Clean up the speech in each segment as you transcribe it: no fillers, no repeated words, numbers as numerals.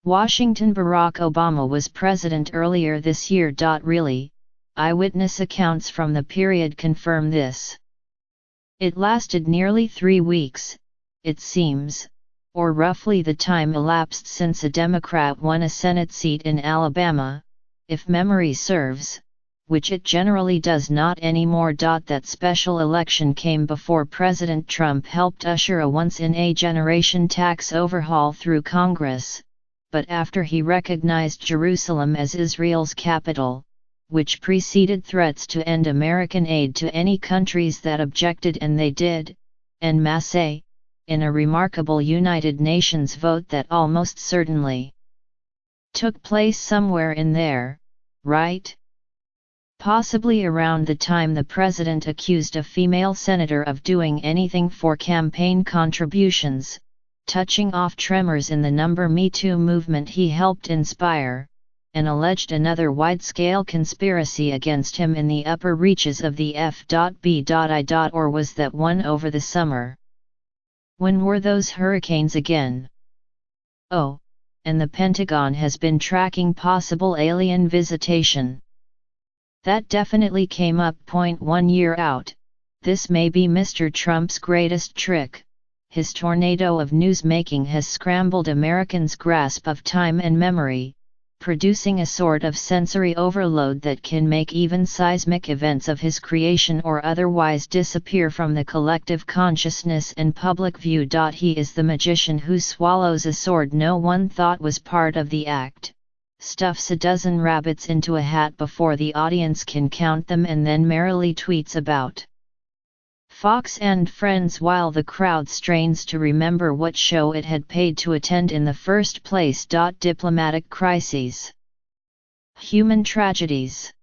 Washington. Barack Obama was president earlier this year. Really, eyewitness accounts from the period confirm this. It lasted nearly 3 weeks, it seems, or roughly the time elapsed since a Democrat won a Senate seat in Alabama, if memory serves, which it generally does not anymore. That special election came before President Trump helped usher a once-in-a-generation tax overhaul through Congress, but after he recognized Jerusalem as Israel's capital, which preceded threats to end American aid to any countries that objected, and they did, en masse, in a remarkable United Nations vote that almost certainly took place somewhere in there, right? Possibly around the time the president accused a female senator of doing anything for campaign contributions, touching off tremors in the Me Too movement he helped inspire, and alleged another wide-scale conspiracy against him in the upper reaches of the F.B.I. Or was that one over the summer? When were those hurricanes again? Oh, and the Pentagon has been tracking possible alien visitation. That definitely came up. 1 year out, this may be Mr. Trump's greatest trick. His tornado of newsmaking has scrambled Americans' grasp of time and memory, producing a sort of sensory overload that can make even seismic events of his creation or otherwise disappear from the collective consciousness and public view. He is the magician who swallows a sword no one thought was part of the act, stuffs a dozen rabbits into a hat before the audience can count them, and then merrily tweets about Fox and Friends while the crowd strains to remember what show it had paid to attend in the first place. Diplomatic crises. Human tragedies.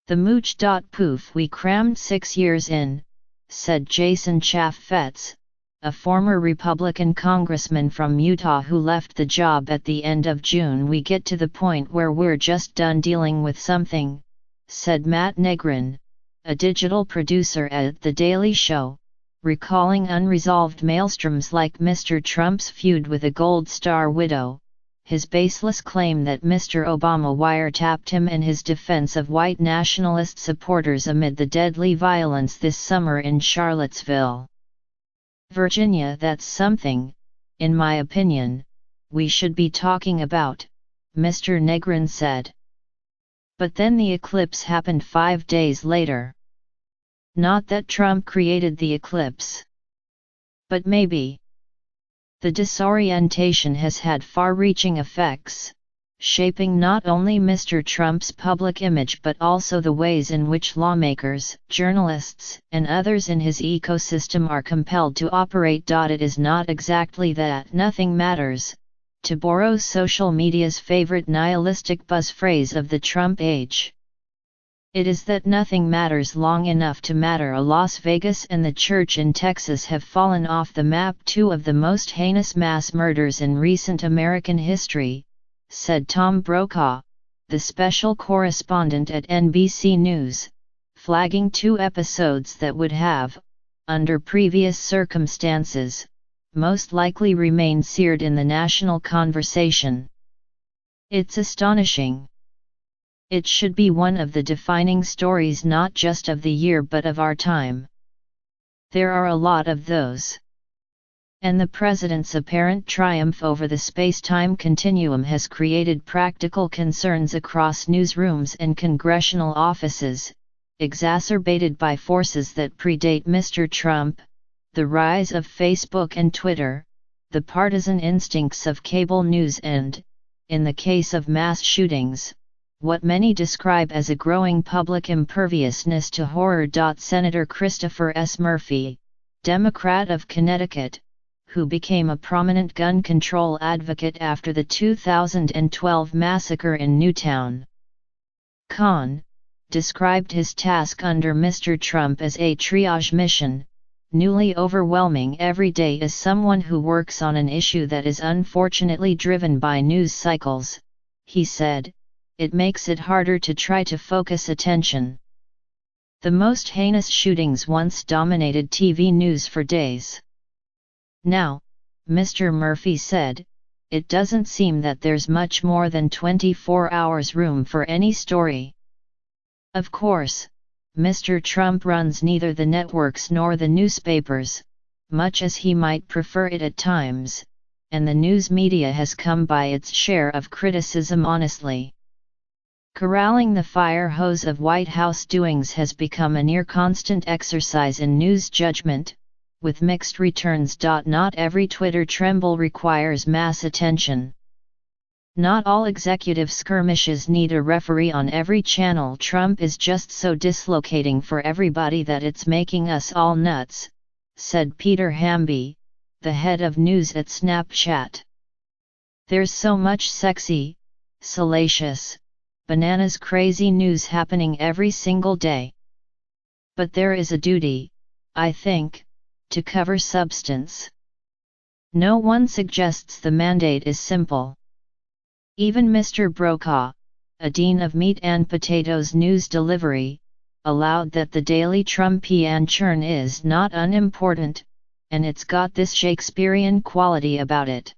The mooch. Poof, we crammed 6 years in, said Jason Chaffetz, a former Republican congressman from Utah who left the job at the end of June. We get to the point where we're just done dealing with something, said Matt Negrin, a digital producer at The Daily Show, recalling unresolved maelstroms like Mr. Trump's feud with a Gold Star widow, his baseless claim that Mr. Obama wiretapped him, and his defense of white nationalist supporters amid the deadly violence this summer in Charlottesville, Virginia. That's something, in my opinion, we should be talking about, Mr. Negrin said. But then the eclipse happened 5 days later. Not that Trump created the eclipse. But maybe. The disorientation has had far-reaching effects, shaping not only Mr. Trump's public image but also the ways in which lawmakers, journalists, and others in his ecosystem are compelled to operate. It is not exactly that nothing matters, to borrow social media's favorite nihilistic buzz phrase of the Trump age. It is that nothing matters long enough to matter. Las Vegas and the church in Texas have fallen off the map, 2 of the most heinous mass murders in recent American history, said Tom Brokaw, the special correspondent at NBC News, flagging 2 episodes that would have, under previous circumstances, most likely remained seared in the national conversation. It's astonishing. It should be one of the defining stories not just of the year but of our time. There are a lot of those. And the president's apparent triumph over the space-time continuum has created practical concerns across newsrooms and congressional offices, exacerbated by forces that predate Mr. Trump, the rise of Facebook and Twitter, the partisan instincts of cable news and, in the case of mass shootings, what many describe as a growing public imperviousness to horror. Senator Christopher S. Murphy, Democrat of Connecticut, who became a prominent gun control advocate after the 2012 massacre in Newtown, Con, described his task under Mr. Trump as a triage mission, newly overwhelming every day. As someone who works on an issue that is unfortunately driven by news cycles, he said, it makes it harder to try to focus attention. The most heinous shootings once dominated TV news for days. Now, Mr. Murphy said, it doesn't seem that there's much more than 24 hours room for any story. Of course, Mr. Trump runs neither the networks nor the newspapers, much as he might prefer it at times, and the news media has come by its share of criticism honestly. Corralling the fire hose of White House doings has become a near-constant exercise in news judgment, with mixed returns. Not every Twitter tremble requires mass attention. Not all executive skirmishes need a referee on every channel. Trump is just so dislocating for everybody that it's making us all nuts, said Peter Hamby, the head of news at Snapchat. There's so much sexy, salacious, bananas crazy news happening every single day. But there is a duty, I think, to cover substance. No one suggests the mandate is simple. Even Mr. Brokaw, a dean of meat and potatoes news delivery, allowed that the daily Trumpian churn is not unimportant, and it's got this Shakespearean quality about it.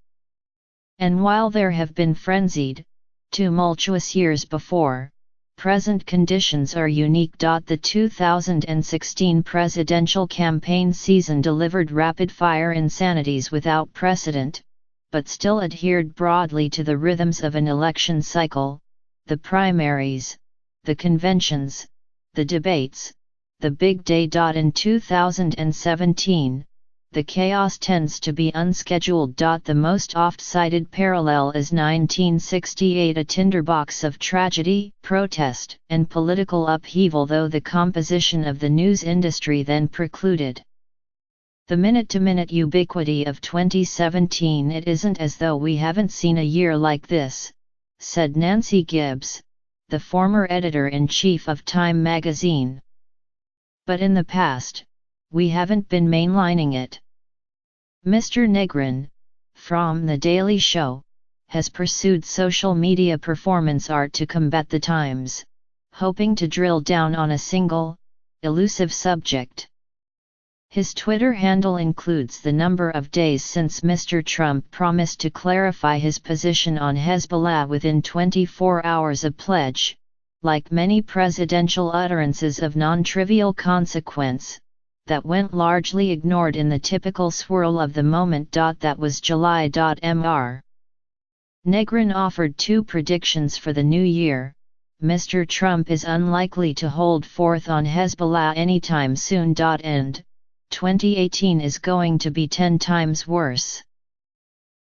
And while there have been frenzied, tumultuous years before, present conditions are unique. The 2016 presidential campaign season delivered rapid-fire insanities without precedent, but still adhered broadly to the rhythms of an election cycle: the primaries, the conventions, the debates, the big day. In 2017, the chaos tends to be unscheduled. The most oft-cited parallel is 1968, a tinderbox of tragedy, protest, and political upheaval, though the composition of the news industry then precluded the minute-to-minute ubiquity of 2017. It isn't as though we haven't seen a year like this, said Nancy Gibbs, the former editor-in-chief of Time magazine. But in the past, we haven't been mainlining it. Mr. Negrin, from The Daily Show, has pursued social media performance art to combat the times, hoping to drill down on a single, elusive subject. His Twitter handle includes the number of days since Mr. Trump promised to clarify his position on Hezbollah within 24 hours, a pledge, like many presidential utterances of non-trivial consequence, that went largely ignored in the typical swirl of the moment. That was July. Mr. Negrin offered two predictions for the new year. Mr. Trump is unlikely to hold forth on Hezbollah anytime soon. And 2018 is going to be 10 times worse.